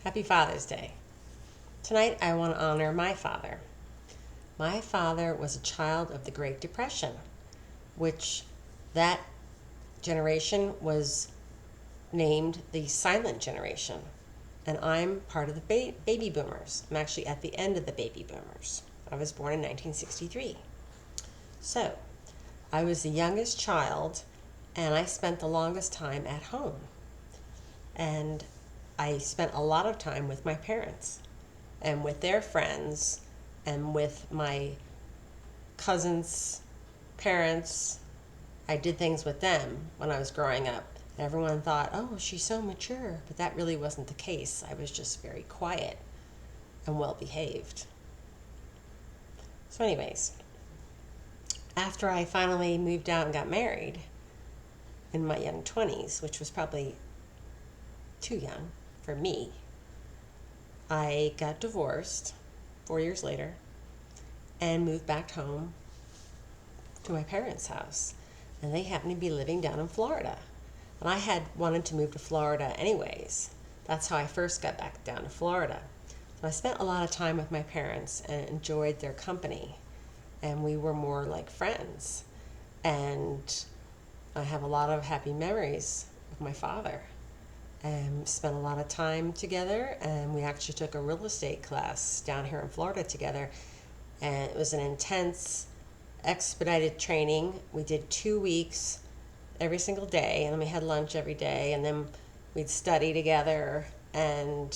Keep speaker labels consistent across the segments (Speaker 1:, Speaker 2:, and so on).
Speaker 1: Happy Father's Day. Tonight I want to honor my father. My father was a child of the Great Depression, which that generation was named the silent generation. And I'm part of the baby boomers. I'm actually at the end of the baby boomers. I was born in 1963. So, I was the youngest child, and I spent the longest time at home. And I spent a lot of time with my parents and with their friends and with my cousins' parents. I did things with them when I was growing up. Everyone thought, oh, she's so mature. But that really wasn't the case. I was just very quiet and well behaved. So, anyways, after I finally moved out and got married in my young 20s, which was probably too young for me, I got divorced 4 years later and moved back home to my parents' house. And they happened to be living down in Florida. And I had wanted to move to Florida anyways. That's how I first got back down to Florida. So I spent a lot of time with my parents and enjoyed their company. And we were more like friends. And I have a lot of happy memories with my father. And spent a lot of time together, and we actually took a real estate class down here in Florida together. And it was an intense, expedited training. We did 2 weeks every single day, and then we had lunch every day, and then we'd study together. And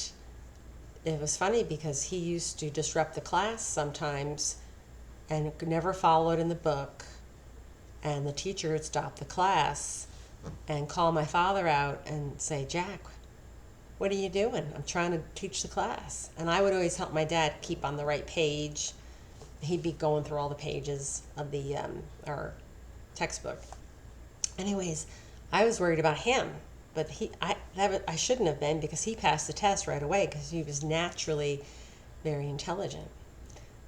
Speaker 1: it was funny because he used to disrupt the class sometimes and never followed in the book. And the teacher would stop the class and call my father out and say, Jack, what are you doing? I'm trying to teach the class. And I would always help my dad keep on the right page. He'd be going through all the pages of the our textbook. Anyways, I was worried about him, but I shouldn't have been, because he passed the test right away because he was naturally very intelligent.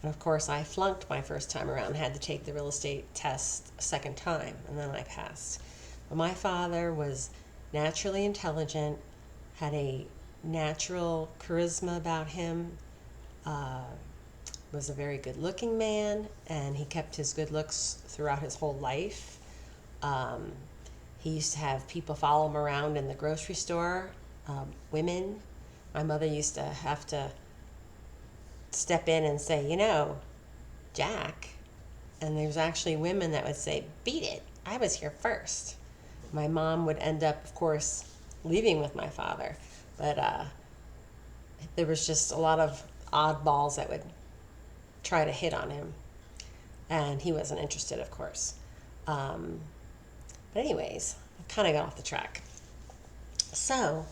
Speaker 1: And of course, I flunked my first time around, had to take the real estate test a second time, and then I passed. But my father was naturally intelligent, had a natural charisma about him, was a very good-looking man, and he kept his good looks throughout his whole life. He used to have people follow him around in the grocery store, women. My mother used to have to step in and say, Jack. And there's actually women that would say, beat it, I was here first. My mom would end up, of course, leaving with my father. But there was just a lot of oddballs that would try to hit on him. And he wasn't interested, of course. But anyways, I kind of got off the track. So,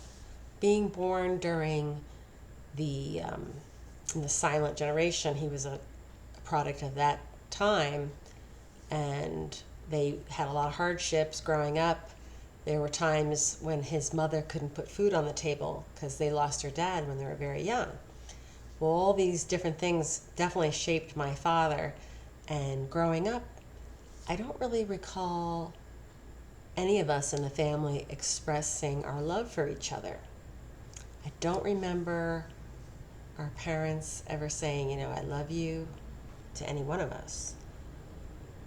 Speaker 1: being born during the silent generation, he was a product of that time, and they had a lot of hardships growing up. There were times when his mother couldn't put food on the table because they lost her dad when they were very young. Well, all these different things definitely shaped my father. And growing up, I don't really recall any of us in the family expressing our love for each other. I don't remember our parents ever saying, I love you to any one of us.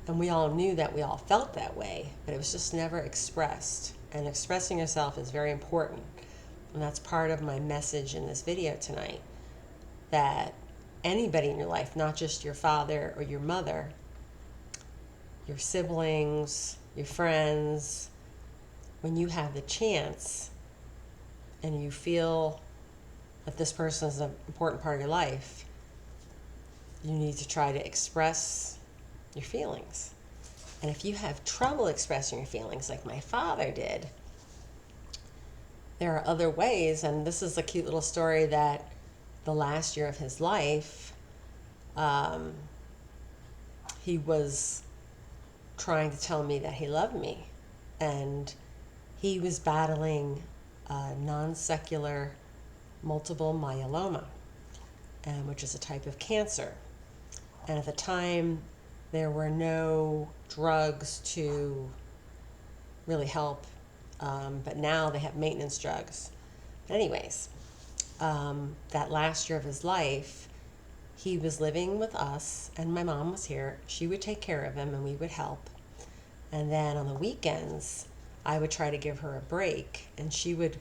Speaker 1: And we all knew that we all felt that way, but it was just never expressed. And expressing yourself is very important. And that's part of my message in this video tonight, that anybody in your life, not just your father or your mother, your siblings, your friends, when you have the chance and you feel that this person is an important part of your life, you need to try to express your feelings. And if you have trouble expressing your feelings like my father did, there are other ways. And this is a cute little story that the last year of his life, he was trying to tell me that he loved me. And he was battling non-secular multiple myeloma, which is a type of cancer. And at the time, there were no drugs to really help, but now they have maintenance drugs. But anyways, that last year of his life, he was living with us, and my mom was here. She would take care of him, and we would help. And then on the weekends, I would try to give her a break, and she would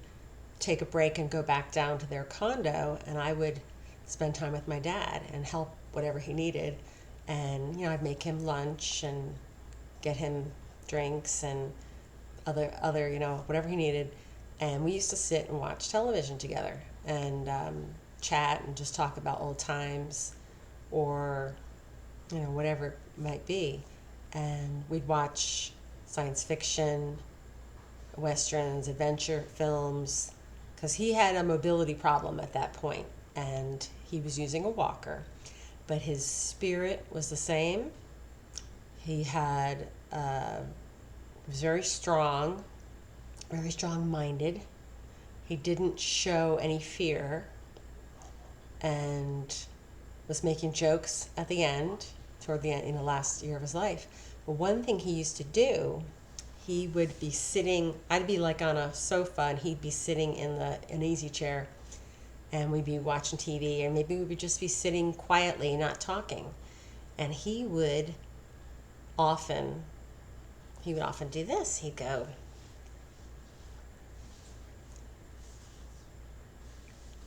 Speaker 1: take a break and go back down to their condo, and I would spend time with my dad and help whatever he needed. And I'd make him lunch and get him drinks and other whatever he needed. And we used to sit and watch television together and chat and just talk about old times, or whatever it might be. And we'd watch science fiction, westerns, adventure films, because he had a mobility problem at that point, and he was using a walker, but his spirit was the same. He was very strong minded. He didn't show any fear, and was making jokes at the end, toward the end, in the last year of his life. But one thing he used to do, he would be sitting, I'd be like on a sofa, and he'd be sitting in an easy chair, and we'd be watching TV, and maybe we would just be sitting quietly, not talking. And he would often do this. He'd go,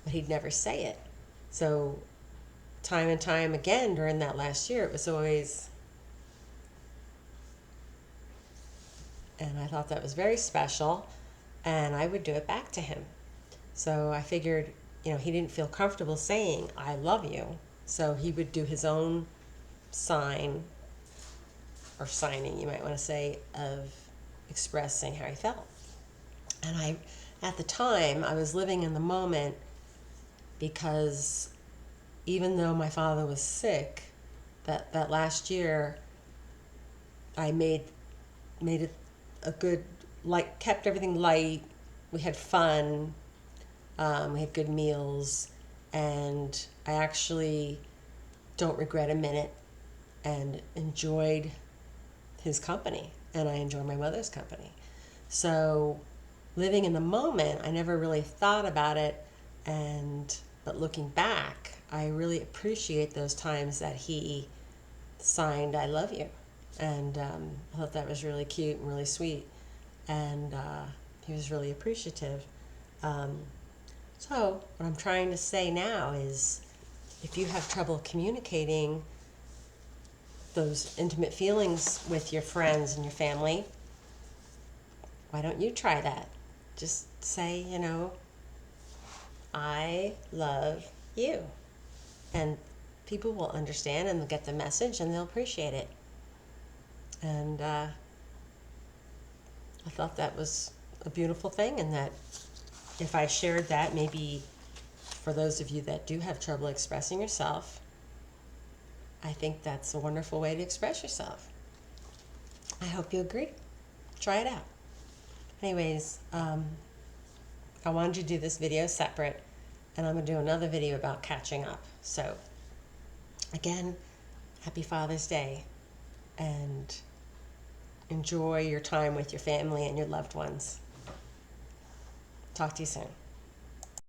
Speaker 1: but he'd never say it. So time and time again during that last year, it was always, and I thought that was very special, and I would do it back to him. So I figured, he didn't feel comfortable saying, "I love you." So he would do his own sign, or signing, you might want to say, of expressing how he felt. And at the time, I was living in the moment, because even though my father was sick, that last year, I made it a good, kept everything light. We had fun. We had good meals, and I actually don't regret a minute, and enjoyed his company, and I enjoyed my mother's company. So living in the moment, I never really thought about it, but looking back, I really appreciate those times that he signed "I love you," and I thought that was really cute and really sweet, and he was really appreciative. So what I'm trying to say now is, if you have trouble communicating those intimate feelings with your friends and your family, why don't you try that? Just say, "I love you." And people will understand, and they'll get the message, and they'll appreciate it. And I thought that was a beautiful thing, and that if I shared that, maybe for those of you that do have trouble expressing yourself, I think that's a wonderful way to express yourself. I hope you agree. Try it out. Anyways, I wanted to do this video separate, and I'm going to do another video about catching up. So, again, happy Father's Day, and enjoy your time with your family and your loved ones. Talk to you soon.